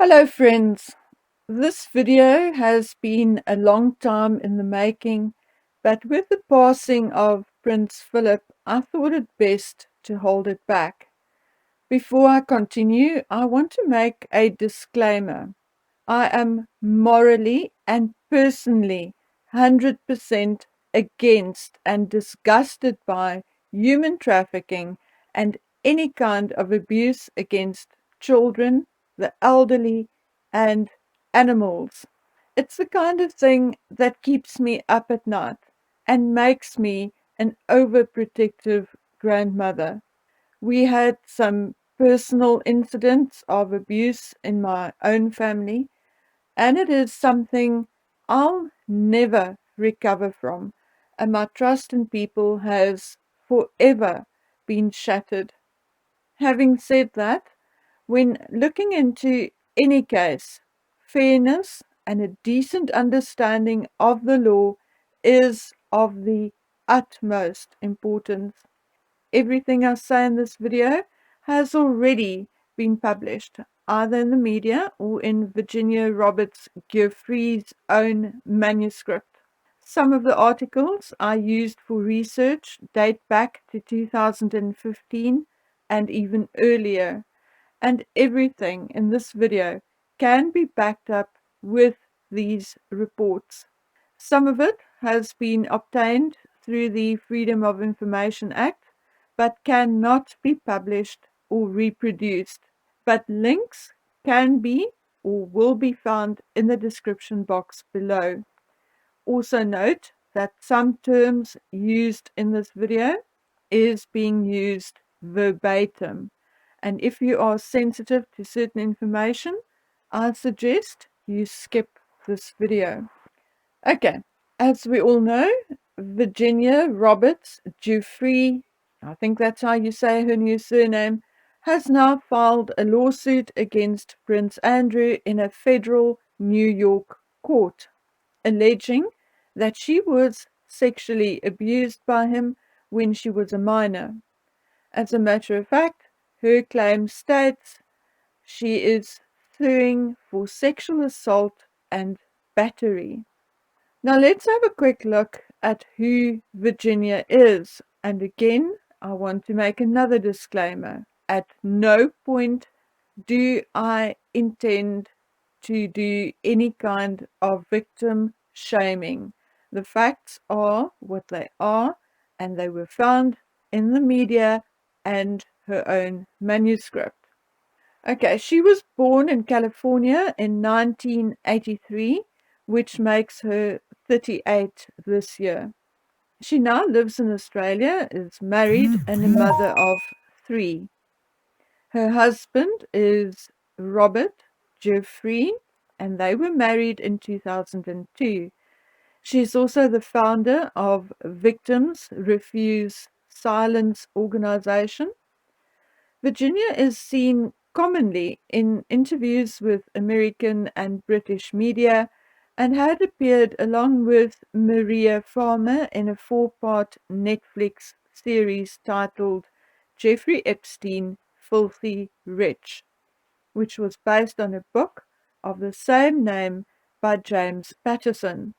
Hello friends, this video has been a long time in the making, but with the passing of Prince Philip, I thought it best to hold it back. Before I continue, I want to make a disclaimer. I am morally and personally 100% against and disgusted by human trafficking and any kind of abuse against children, the elderly, and animals. It's the kind of thing that keeps me up at night and makes me an overprotective grandmother. We had some personal incidents of abuse in my own family, and it is something I'll never recover from, and my trust in people has forever been shattered. Having said that, when looking into any case, fairness and a decent understanding of the law is of the utmost importance. Everything I say in this video has already been published, either in the media or in Virginia Roberts Guiffre's own manuscript. Some of the articles I used for research date back to 2015 and even earlier, and everything in this video can be backed up with these reports. Some of it has been obtained through the Freedom of Information Act, but cannot be published or reproduced. But links can be or will be found in the description box below. Also note that some terms used in this video is being used verbatim. And if you are sensitive to certain information, I suggest you skip this video. Okay, as we all know, Virginia Roberts Giuffre, I think that's how you say her new surname, has now filed a lawsuit against Prince Andrew in a federal New York court, alleging that she was sexually abused by him when she was a minor. As a matter of fact, her claim states she is suing for sexual assault and battery. Now let's have a quick look at who Virginia is. And again, I want to make another disclaimer. At no point do I intend to do any kind of victim shaming. The facts are what they are, and they were found in the media and her own manuscript. Okay, she was born in California in 1983, which makes her 38 this year. She now lives in Australia, is married, and a mother of three. Her husband is Robert Giuffre, and they were married in 2002. She's also the founder of Victims Refuse Silence organization. Virginia is seen commonly in interviews with American and British media and had appeared along with Maria Farmer in a four-part Netflix series titled Jeffrey Epstein, Filthy Rich, which was based on a book of the same name by James Patterson.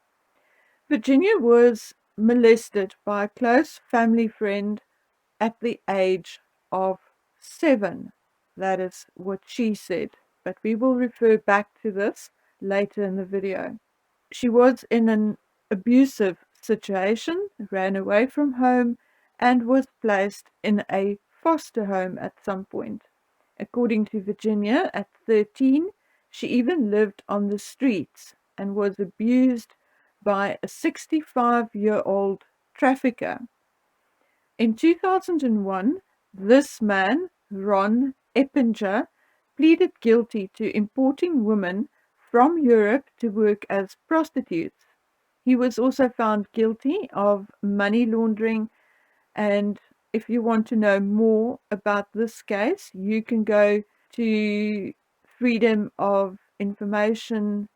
Virginia was molested by a close family friend at the age of 7. That is what she said, but we will refer back to this later in the video. She was in an abusive situation, ran away from home, and was placed in a foster home at some point. According to Virginia, at 13, she even lived on the streets and was abused by a 65-year-old trafficker. In 2001, this man, Ron Eppinger, pleaded guilty to importing women from Europe to work as prostitutes. He was also found guilty of money laundering, and if you want to know more about this case, you can go to Freedom of Information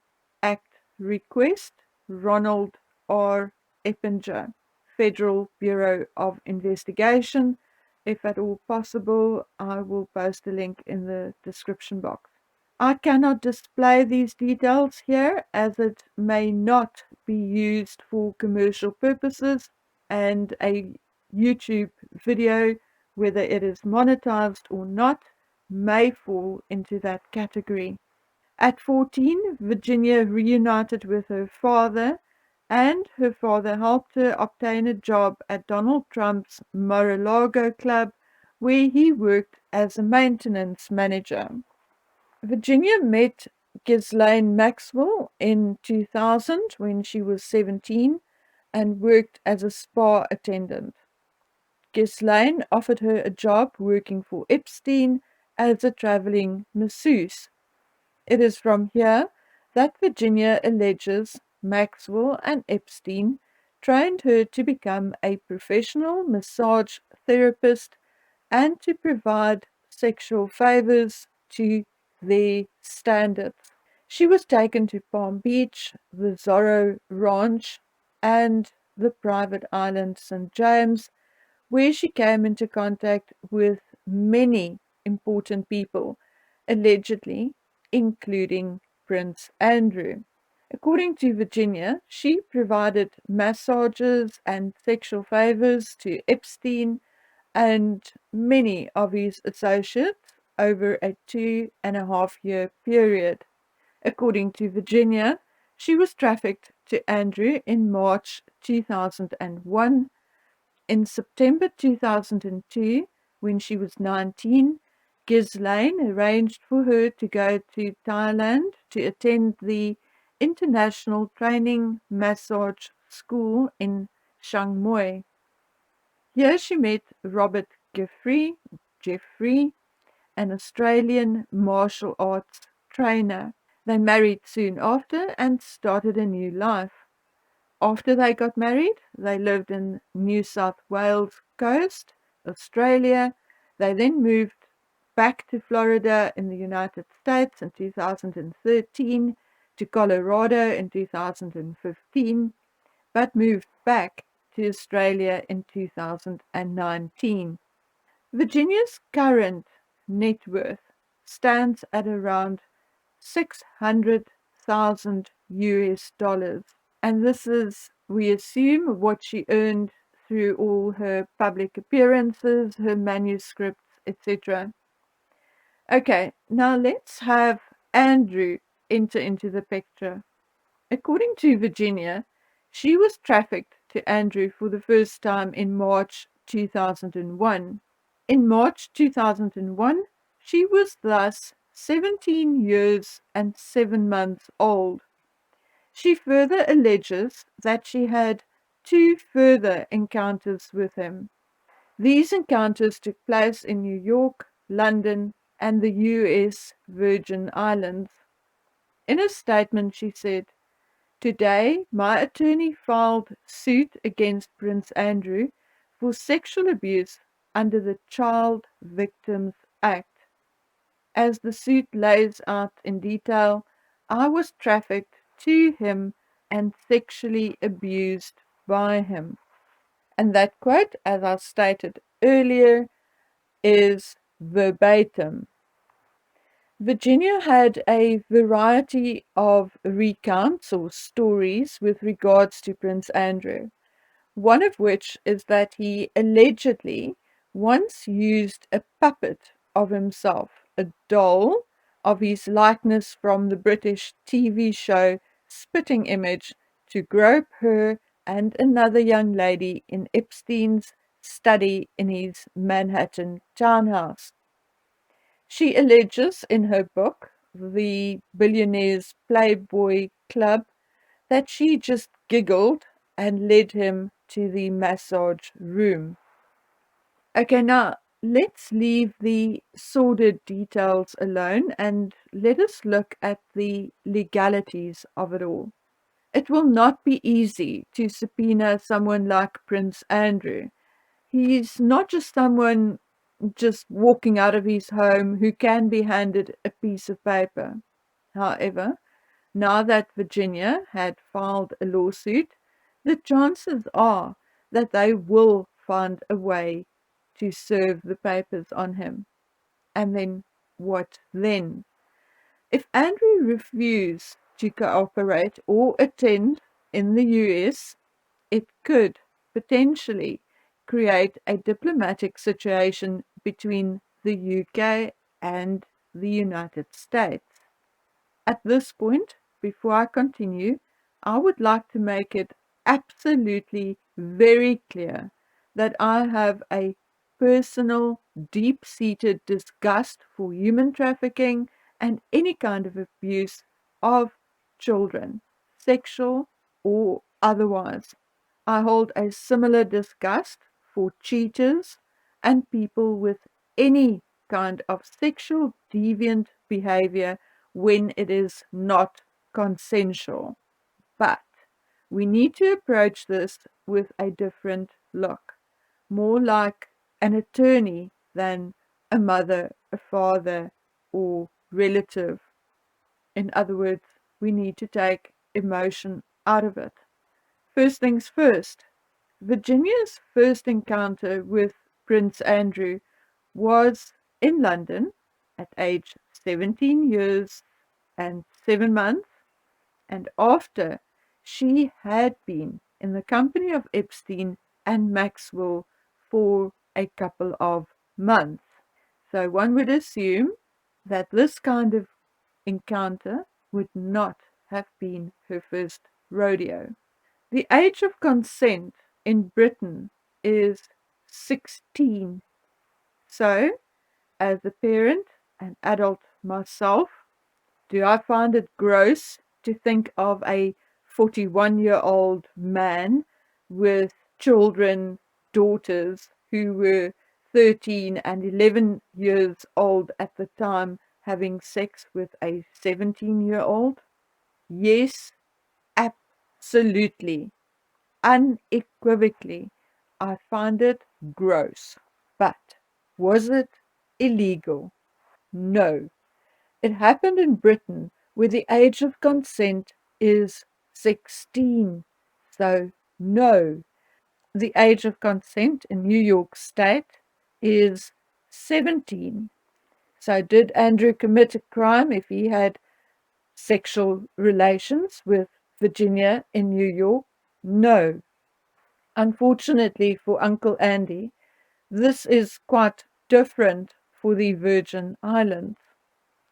Act request, Ronald R. Eppinger, Federal Bureau of Investigation. If at all possible, I will post a link in the description box. I cannot display these details here as it may not be used for commercial purposes, and a YouTube video, whether it is monetized or not, may fall into that category. At 14, Virginia reunited with her father, and her father helped her obtain a job at Donald Trump's Mar-a-Lago club, where he worked as a maintenance manager. Virginia met Ghislaine Maxwell in 2000 when she was 17 and worked as a spa attendant. Ghislaine offered her a job working for Epstein as a traveling masseuse. It is from here that Virginia alleges Maxwell and Epstein trained her to become a professional massage therapist and to provide sexual favors to their standards. She was taken to Palm Beach, the Zorro Ranch, and the private island St. James, where she came into contact with many important people, allegedly, including Prince Andrew. According to Virginia, she provided massages and sexual favors to Epstein and many of his associates over a 2.5 year period. According to Virginia, she was trafficked to Andrew in March 2001. In September 2002, when she was 19, Ghislaine arranged for her to go to Thailand to attend the International Training Massage School in Chiang Mai. Here she met Robert Guiffre, an Australian martial arts trainer. They married soon after and started a new life. After they got married, they lived in New South Wales coast, Australia. They then moved back to Florida in the United States in 2013, to Colorado in 2015, but moved back to Australia in 2019. Virginia's current net worth stands at around 600,000 US dollars. And this is, we assume, what she earned through all her public appearances, her manuscripts, etc. Okay, now let's have Andrew enter into the picture. According to Virginia, she was trafficked to Andrew for the first time in March 2001. In March 2001, she was thus 17 years and 7 months old. She further alleges that she had 2 further encounters with him. These encounters took place in New York, London, and the US Virgin Islands. In a statement, she said, "Today, my attorney filed suit against Prince Andrew for sexual abuse under the Child Victims Act. As the suit lays out in detail, I was trafficked to him and sexually abused by him." And that quote, as I stated earlier, is verbatim. Virginia had a variety of recounts or stories with regards to Prince Andrew, one of which is that he allegedly once used a puppet of himself, a doll of his likeness from the British TV show Spitting Image, to grope her and another young lady in Epstein's study in his Manhattan townhouse. She alleges in her book, The Billionaire's Playboy Club, that she just giggled and led him to the massage room. Okay, now let's leave the sordid details alone and let us look at the legalities of it all. It will not be easy to subpoena someone like Prince Andrew. He's not just someone just walking out of his home who can be handed a piece of paper. However, now that Virginia had filed a lawsuit, the chances are that they will find a way to serve the papers on him. And then what then? If Andrew refused to cooperate or attend in the US, it could potentially create a diplomatic situation between the UK and the United States. At this point, before I continue, I would like to make it absolutely very clear that I have a personal, deep-seated disgust for human trafficking and any kind of abuse of children, sexual or otherwise. I hold a similar disgust for cheaters and people with any kind of sexual deviant behavior when it is not consensual. But we need to approach this with a different look, more like an attorney than a mother, a father, or relative. In other words, we need to take emotion out of it. First things first, Virginia's first encounter with Prince Andrew was in London at age 17 years and 7 months, and after she had been in the company of Epstein and Maxwell for a couple of months. So one would assume that this kind of encounter would not have been her first rodeo. The age of consent in Britain is 16. So, as a parent and adult myself, do I find it gross to think of a 41-year-old man with children, daughters who were 13 and 11 years old at the time having sex with a 17-year-old? Yes, absolutely. Unequivocally, I find it gross. But was it illegal? No. It happened in Britain, where the age of consent is 16. So, no. The age of consent in New York State is 17. So, did Andrew commit a crime if he had sexual relations with Virginia in New York? No. Unfortunately for Uncle Andy, this is quite different for the Virgin Islands,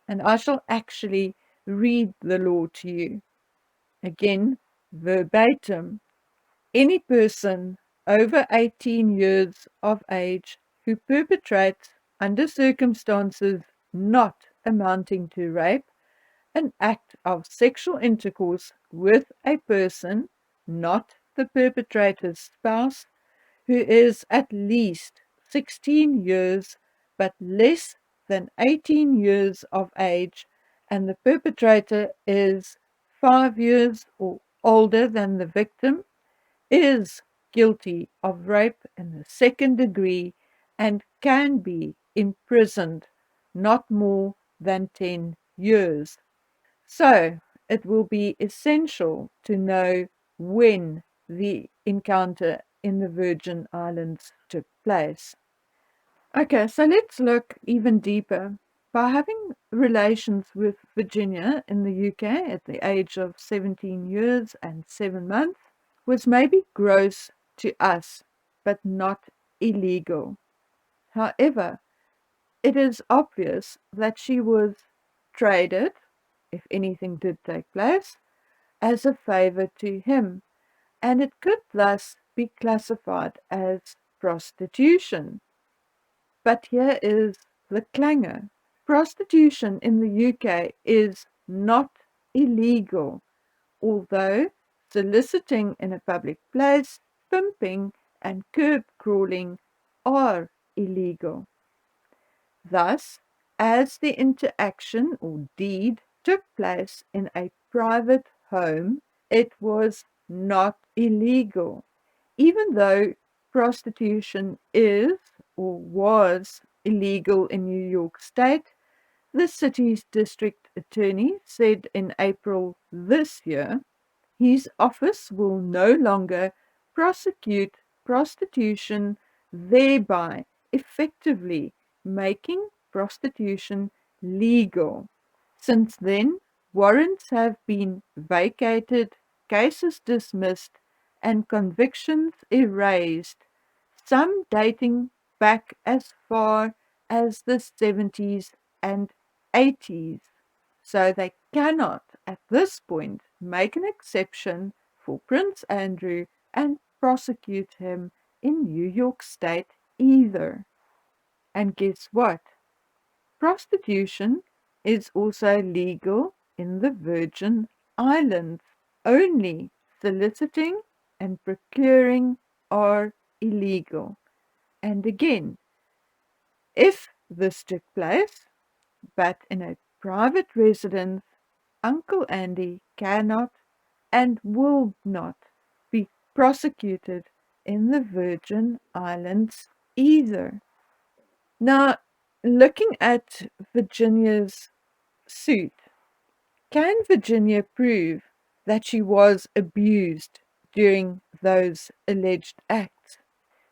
and I shall actually read the law to you. Again, verbatim. Any person over 18 years of age who perpetrates, under circumstances not amounting to rape, an act of sexual intercourse with a person, not the perpetrator's spouse, who is at least 16 years but less than 18 years of age, and the perpetrator is 5 years or older than the victim, is guilty of rape in the second degree and can be imprisoned not more than 10 years. So, it will be essential to know when the encounter in the Virgin Islands took place. Okay, so let's look even deeper. By having relations with Virginia in the UK at the age of 17 years and 7 months was maybe gross to us, but not illegal. However, it is obvious that she was traded, if anything did take place, as a favor to him, and it could thus be classified as prostitution. But here is the clanger. Prostitution in the UK is not illegal, although soliciting in a public place, pimping, and curb crawling are illegal. Thus, as the interaction or deed took place in a private home, it was not illegal, even though prostitution is or was illegal in New York State. The city's district attorney said in April this year his office will no longer prosecute prostitution, thereby effectively making prostitution legal. Since then, warrants have been vacated, cases dismissed, and convictions erased, some dating back as far as the 70s and 80s. So they cannot, at this point, make an exception for Prince Andrew and prosecute him in New York State either. And guess what? Prostitution is also legal in the Virgin Islands. Only soliciting and procuring are illegal. And again, if this took place, but in a private residence, Uncle Andy cannot and will not be prosecuted in the Virgin Islands either. Now, looking at Virginia's suit, can Virginia prove that she was abused during those alleged acts?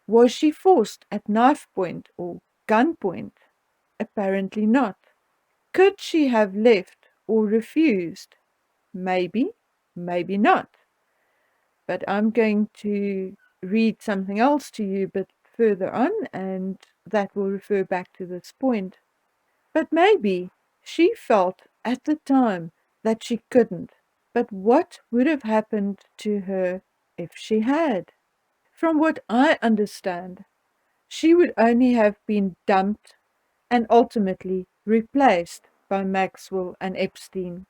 Was she forced at knife point or gunpoint? Apparently not. Could she have left or refused? Maybe, maybe not. But I'm going to read something else to you a bit further on, and that will refer back to this point. But maybe she felt at the time that she couldn't. But what would have happened to her if she had? From what I understand, she would only have been dumped and ultimately replaced by Maxwell and Epstein.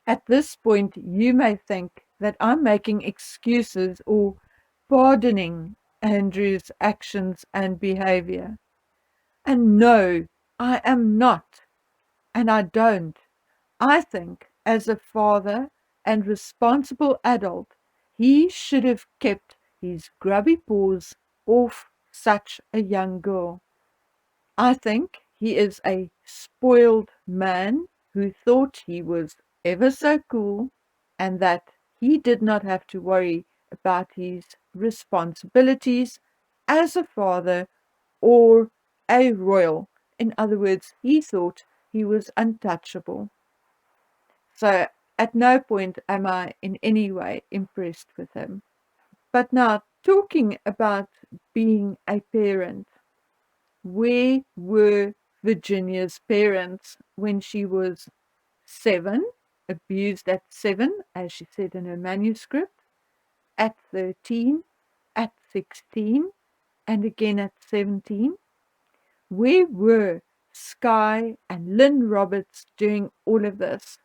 At this point, you may think that I'm making excuses or pardoning Andrew's actions and behavior. And no, I am not. And I don't. I think, as a father and responsible adult, he should have kept his grubby paws off such a young girl. I think he is a spoiled man who thought he was ever so cool and that he did not have to worry about his responsibilities as a father or a royal. In other words, he thought he was untouchable. So at no point am I in any way impressed with him. But now, talking about being a parent, where were Virginia's parents when she was 7, abused at 7, as she said in her manuscript, at 13, at 16, and again at 17? Where were Sky and Lynn Roberts during all of this?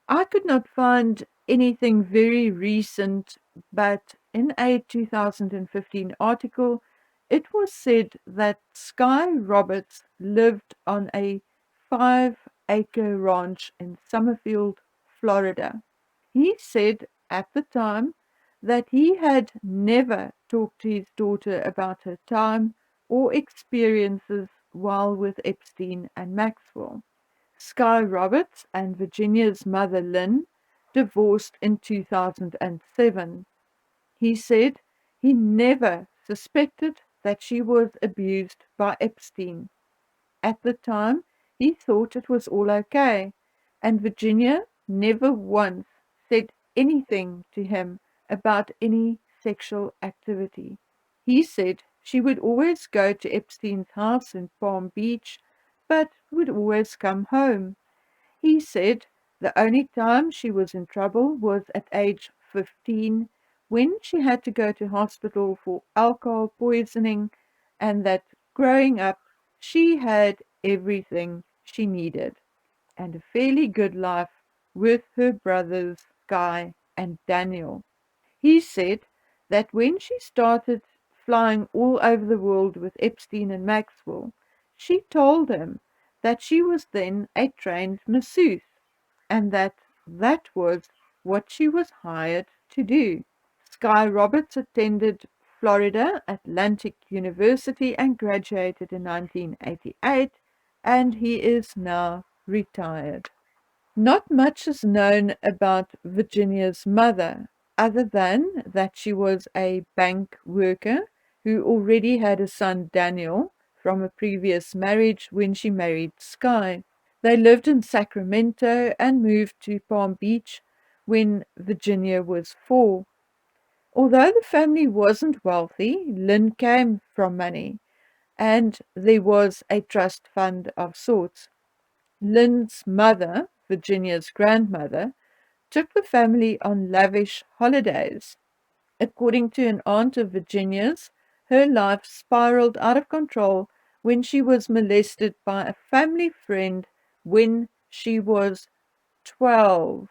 I could not find anything very recent, but in a 2015 article, it was said that Sky Roberts lived on a 5-acre ranch in Summerfield, Florida. He said at the time that he had never talked to his daughter about her time or experiences while with Epstein and Maxwell. Sky Roberts and Virginia's mother Lynn divorced in 2007. He said he never suspected that she was abused by Epstein. At the time, he thought it was all okay, and Virginia never once said anything to him about any sexual activity. He said she would always go to Epstein's house in Palm Beach, but would always come home. He said the only time she was in trouble was at age 15 when she had to go to hospital for alcohol poisoning, and that growing up she had everything she needed and a fairly good life with her brothers Guy and Daniel. He said that when she started flying all over the world with Epstein and Maxwell, she told him that she was then a trained masseuse and that was what she was hired to do. Sky Roberts attended Florida Atlantic University and graduated in 1988, and he is now retired. Not much is known about Virginia's mother, other than that she was a bank worker who already had a son, Daniel, from a previous marriage when she married Sky. They lived in Sacramento and moved to Palm Beach when Virginia was 4. Although the family wasn't wealthy, Lynn came from money, and there was a trust fund of sorts. Lynn's mother, Virginia's grandmother, took the family on lavish holidays. According to an aunt of Virginia's, her life spiraled out of control when she was molested by a family friend when she was 12.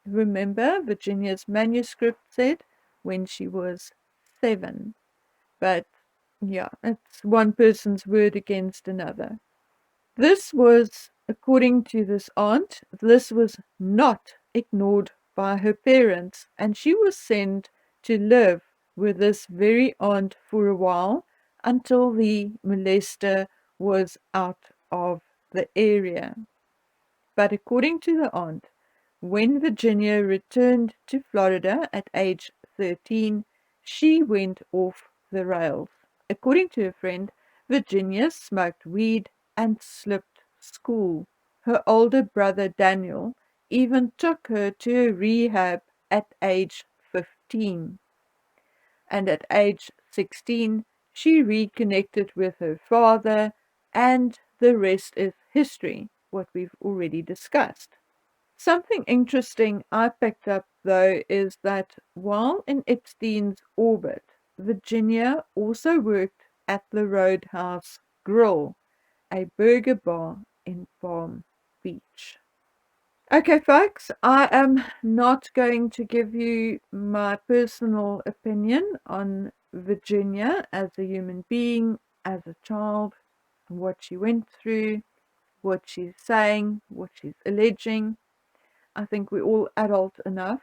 Remember, Virginia's manuscript said when she was 7. But yeah, it's one person's word against another. This was, according to this aunt, this was not ignored by her parents, and she was sent to live with this very aunt for a while until the molester was out of the area. But according to the aunt, when Virginia returned to Florida at age 13, she went off the rails. According to a friend, Virginia smoked weed and skipped school. Her older brother Daniel even took her to a rehab at age 15. And at age 16, she reconnected with her father, and the rest is history, what we've already discussed. Something interesting I picked up, though, is that while in Epstein's orbit, Virginia also worked at the Roadhouse Grill, a burger bar in Palm Beach. Okay, folks, I am not going to give you my personal opinion on Virginia as a human being, as a child, what she went through, what she's saying, what she's alleging. I think we're all adult enough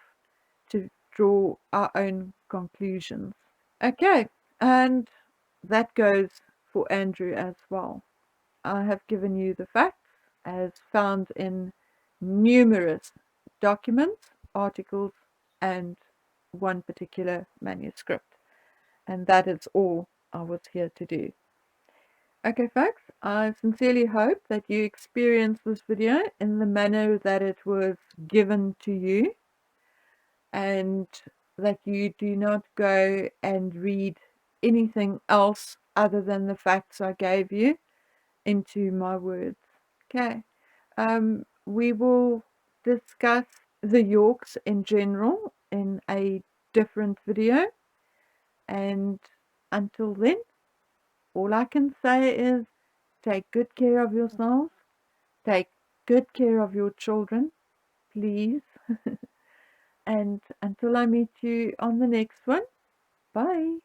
to draw our own conclusions. Okay, and that goes for Andrew as well. I have given you the facts as found in numerous documents, articles, and one particular manuscript. And that is all I was here to do. Okay, folks, I sincerely hope that you experience this video in the manner that it was given to you, and that you do not go and read anything else other than the facts I gave you into my words. Okay. We will discuss the Yorks in general in a different video. And until then, all I can say is take good care of yourselves, take good care of your children, please. And until I meet you on the next one, bye.